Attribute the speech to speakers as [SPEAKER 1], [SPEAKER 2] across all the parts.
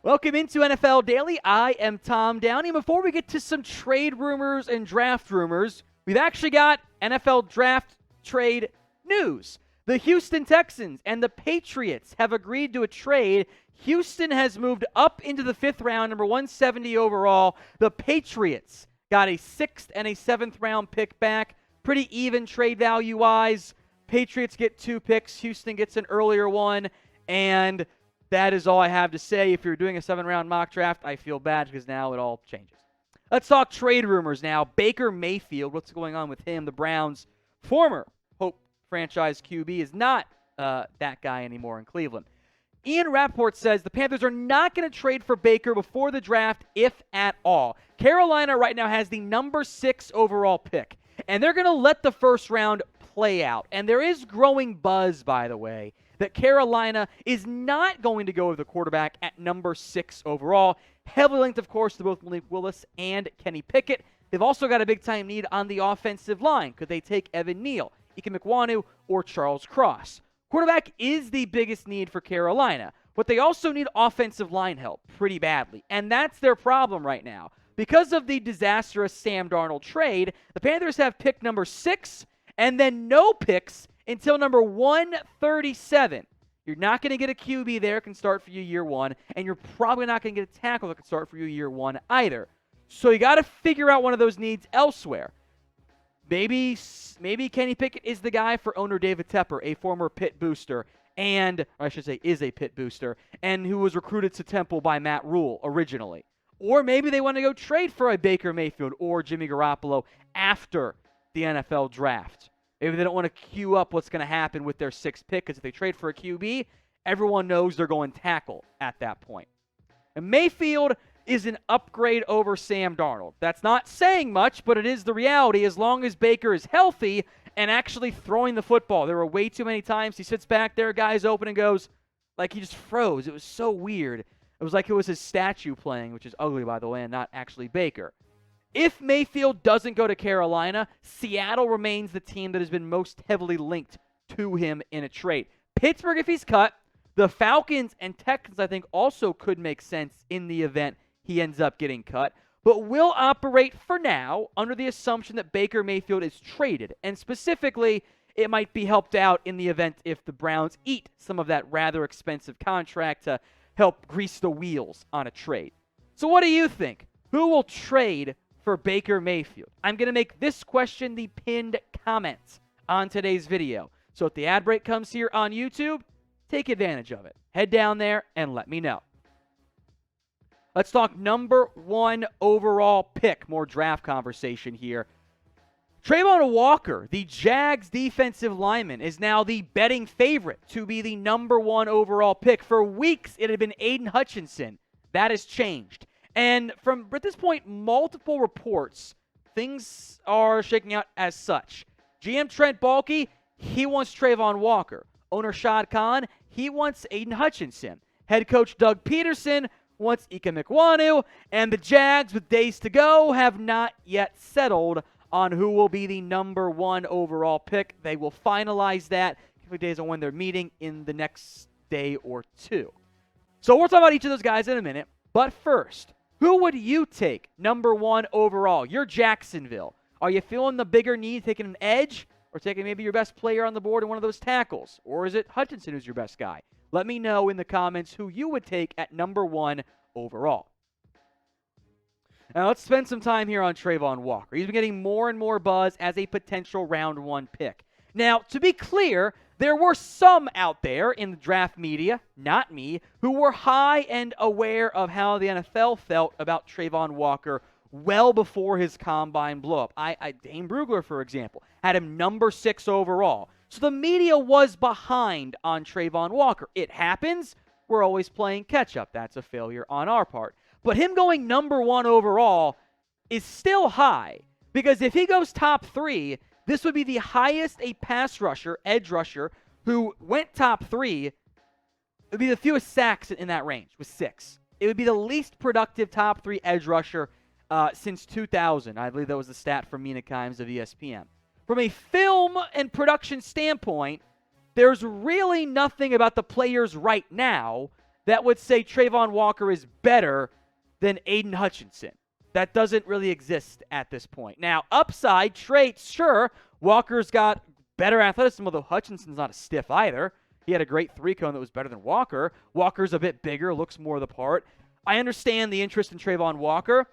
[SPEAKER 1] Welcome into NFL Daily. I am Tom Downey. Before we get to some trade rumors and draft rumors, we've actually got NFL draft trade news. The Houston Texans and the Patriots have agreed to a trade. Houston has moved up into the 5th round, number 170 overall. The Patriots got a 6th and a 7th round pick back. Pretty even trade value-wise. Patriots get 2 picks. Houston gets an earlier one. And that is all I have to say. If you're doing a 7-round mock draft, I feel bad because now it all changes. Let's talk trade rumors now. Baker Mayfield, what's going on with him? The Browns' former Hope franchise QB is not that guy anymore in Cleveland. Ian Rappaport says the Panthers are not going to trade for Baker before the draft, if at all. Carolina right now has the number 6 overall pick, and they're going to let the first round play out. And there is growing buzz, by the way, that Carolina is not going to go with the quarterback at number 6 overall. Heavily linked, of course, to both Malik Willis and Kenny Pickett. They've also got a big-time need on the offensive line. Could they take Evan Neal, Ike Ekwonu, or Charles Cross? Quarterback is the biggest need for Carolina, but they also need offensive line help pretty badly, and that's their problem right now. Because of the disastrous Sam Darnold trade, the Panthers have pick number 6 and then no picks until number 137. You're not going to get a QB there that can start for you year 1, and you're probably not going to get a tackle that can start for you year 1 either. So you got to figure out one of those needs elsewhere. Maybe Kenny Pickett is the guy for owner David Tepper, a former Pitt booster, or I should say is a Pitt booster, and who was recruited to Temple by Matt Rule originally. Or maybe they want to go trade for a Baker Mayfield or Jimmy Garoppolo after the NFL draft. Maybe they don't want to queue up what's going to happen with their 6th pick, because if they trade for a QB, everyone knows they're going tackle at that point. And Mayfield is an upgrade over Sam Darnold. That's not saying much, but it is the reality as long as Baker is healthy and actually throwing the football. There were way too many times he sits back there, guys open, and goes, like he just froze. It was so weird. It was like it was his statue playing, which is ugly, by the way, and not actually Baker. If Mayfield doesn't go to Carolina, Seattle remains the team that has been most heavily linked to him in a trade. Pittsburgh, if he's cut, the Falcons and Texans, I think, also could make sense in the event he ends up getting cut, but will operate for now under the assumption that Baker Mayfield is traded, and specifically, it might be helped out in the event if the Browns eat some of that rather expensive contract to help grease the wheels on a trade. So what do you think? Who will trade for Baker Mayfield? I'm going to make this question the pinned comment on today's video. So if the ad break comes here on YouTube, take advantage of it. Head down there and let me know. Let's talk number 1 overall pick. More draft conversation here. Travon Walker, the Jags defensive lineman, is now the betting favorite to be the number 1 overall pick. For weeks, it had been Aiden Hutchinson. That has changed. And from at this point, multiple reports, things are shaking out as such. GM Trent Baalke, he wants Travon Walker. Owner Shad Khan, he wants Aiden Hutchinson. Head coach Doug Peterson wants Ike Ekwonu. And the Jags, with days to go, have not yet settled on who will be the number 1 overall pick. They will finalize that a couple days on when they're meeting in the next day or 2. So we'll talk about each of those guys in a minute. But first, who would you take number 1 overall? You're Jacksonville. Are you feeling the bigger need, taking an edge, or taking maybe your best player on the board in one of those tackles? Or is it Hutchinson who's your best guy? Let me know in the comments who you would take at number 1 overall. Now let's spend some time here on Travon Walker. He's been getting more and more buzz as a potential round 1 pick. Now, to be clear, there were some out there in the draft media, not me, who were high and aware of how the NFL felt about Travon Walker well before his combine blow-up. Dane Brugler, for example, had him number 6 overall. So the media was behind on Travon Walker. It happens. We're always playing catch-up. That's a failure on our part. But him going number 1 overall is still high, because if he goes top 3, this would be the highest a pass rusher, edge rusher, who went top 3. It would be the fewest sacks in that range, with 6. It would be the least productive top 3 edge rusher since 2000. I believe that was the stat from Mina Kimes of ESPN. From a film and production standpoint, there's really nothing about the players right now that would say Travon Walker is better than Aiden Hutchinson. That doesn't really exist at this point. Now, upside traits, sure, Walker's got better athleticism, although Hutchinson's not a stiff either. He had a great three-cone that was better than Walker. Walker's a bit bigger, looks more the part. I understand the interest in Travon Walker,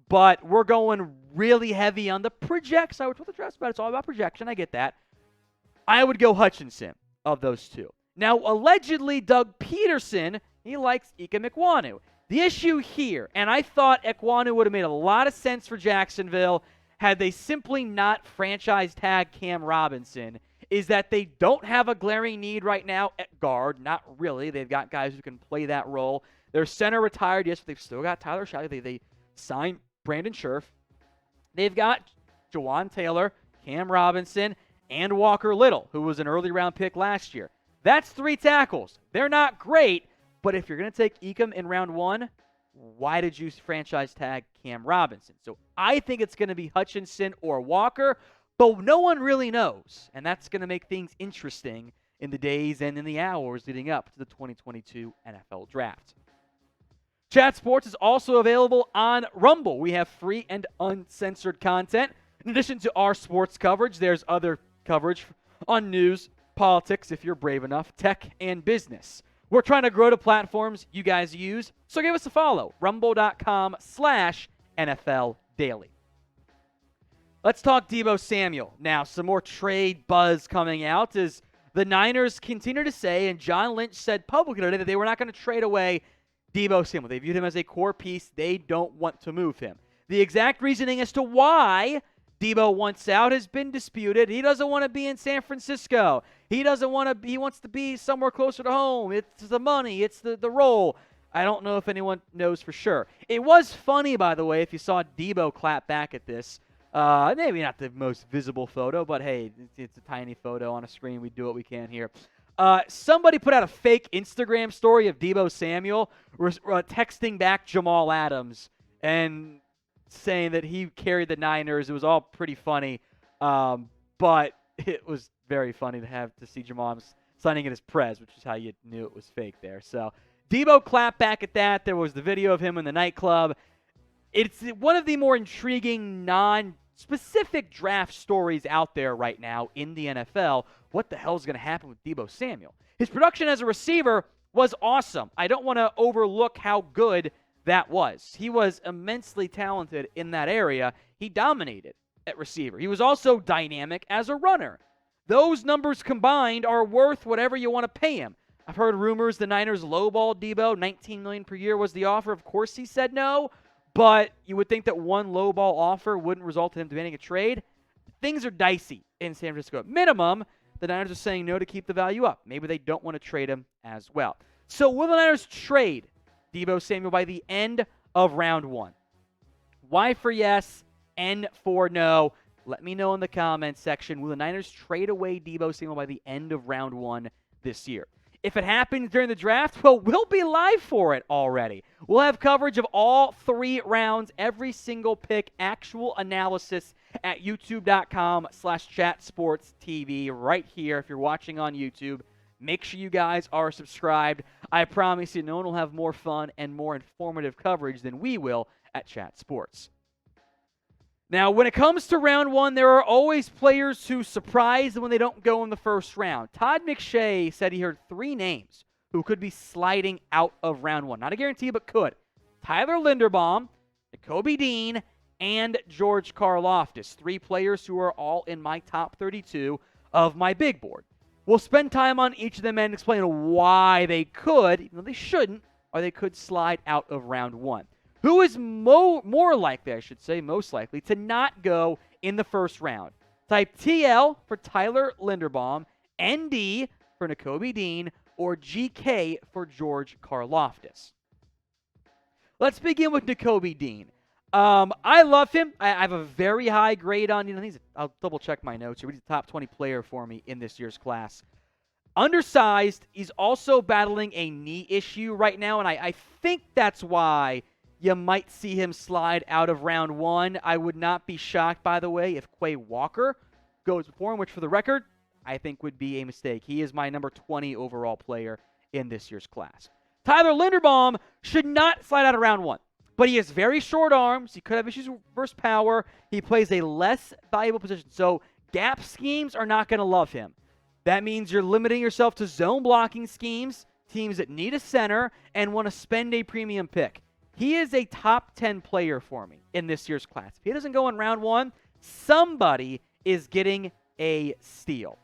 [SPEAKER 1] but we're going really heavy on the projection. Which what the draft's about. It's all about projection. I get that. I would go Hutchinson of those two. Now, allegedly, Doug Peterson, he likes Ike Ekwonu. The issue here, and I thought Ekwonu would have made a lot of sense for Jacksonville had they simply not franchise tag Cam Robinson, is that they don't have a glaring need right now at guard. Not really. They've got guys who can play that role. Their center retired, yes, but they've still got Tyler Shalley. They signed Brandon Scherf. They've got Jawan Taylor, Cam Robinson, and Walker Little, who was an early round pick last year. That's 3 tackles. They're not great, but if you're going to take Ekem in round 1, why did you franchise tag Cam Robinson? So I think it's going to be Hutchinson or Walker, but no one really knows, and that's going to make things interesting in the days and in the hours leading up to the 2022 NFL Draft. Chat Sports is also available on Rumble. We have free and uncensored content. In addition to our sports coverage, there's other coverage on news, politics, if you're brave enough, tech, and business. We're trying to grow the platforms you guys use, so give us a follow, rumble.com/NFL Daily. Let's talk Deebo Samuel. Now, some more trade buzz coming out as the Niners continue to say, and John Lynch said publicly today that they were not going to trade away Deebo Samuel. They viewed him as a core piece. They don't want to move him. The exact reasoning as to why Deebo wants out has been disputed. He doesn't want to be in San Francisco. He wants to be somewhere closer to home. It's the money. It's the role. I don't know if anyone knows for sure. It was funny, by the way, if you saw Deebo clap back at this. Maybe not the most visible photo, but hey, it's a tiny photo on a screen. We do what we can here. Somebody put out a fake Instagram story of Deebo Samuel texting back Jamal Adams and saying that he carried the Niners. It was all pretty funny, but it was very funny to see Jamal signing it as Prez, which is how you knew it was fake there. So Deebo clapped back at that. There was the video of him in the nightclub. It's one of the more intriguing non-specific draft stories out there right now in the NFL. What the hell is going to happen with Deebo Samuel? His production as a receiver was awesome. I don't want to overlook how good that was. He was immensely talented in that area. He dominated at receiver. He was also dynamic as a runner. Those numbers combined are worth whatever you want to pay him. I've heard rumors the Niners lowballed Deebo. $19 million per year was the offer. Of course he said no, but you would think that one lowball offer wouldn't result in him demanding a trade. Things are dicey in San Francisco. At minimum, the Niners are saying no to keep the value up. Maybe they don't want to trade him as well. So will the Niners trade Deebo Samuel by the end of round 1? Y for yes, N for no. Let me know in the comments section. Will the Niners trade away Deebo Samuel by the end of round 1 this year? If it happens during the draft, well, we'll be live for it already. We'll have coverage of all 3 rounds, every single pick, actual analysis at youtube.com/chatsportstv right here. If you're watching on YouTube, make sure you guys are subscribed. I promise you no one will have more fun and more informative coverage than we will at Chat Sports. Now, when it comes to round 1, there are always players who surprise when they don't go in the first round. Todd McShay said he heard 3 names who could be sliding out of round 1. Not a guarantee, but could. Tyler Linderbaum, Nakobe Dean, and George Karlaftis. 3 players who are all in my top 32 of my big board. We'll spend time on each of them and explain why they could, even though they shouldn't, or they could slide out of round 1. Who is more likely, I should say, most likely, to not go in the first round? Type TL for Tyler Linderbaum, ND for Nakobe Dean, or GK for George Karlaftis. Let's begin with Nakobe Dean. I love him. I have a very high grade on him. I'll double-check my notes here. He's a top 20 player for me in this year's class. Undersized. He's also battling a knee issue right now, and I think that's why you might see him slide out of round 1. I would not be shocked, by the way, if Quay Walker goes before him, which for the record, I think would be a mistake. He is my number 20 overall player in this year's class. Tyler Linderbaum should not slide out of round 1. But he has very short arms. He could have issues versus power. He plays a less valuable position. So gap schemes are not going to love him. That means you're limiting yourself to zone blocking schemes, teams that need a center and want to spend a premium pick. He is a top 10 player for me in this year's class. If he doesn't go in round 1, somebody is getting a steal.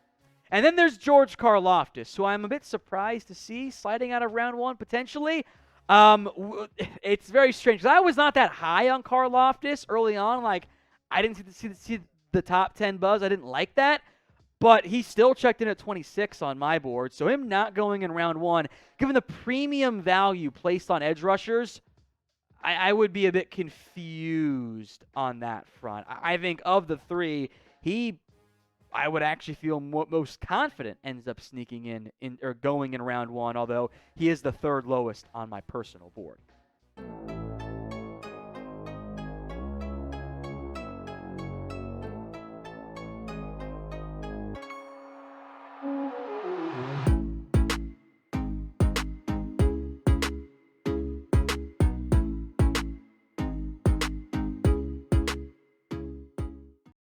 [SPEAKER 1] And then there's George Karlaftis, who I'm a bit surprised to see sliding out of round 1 potentially. It's very strange. I was not that high on Karlaftis early on. Like, I didn't see the top 10 buzz. I didn't like that. But he still checked in at 26 on my board. So him not going in round 1, given the premium value placed on edge rushers, I would be a bit confused on that front. I think of the 3, I would actually feel most confident ends up sneaking in or going in round 1, although he is the 3rd lowest on my personal board.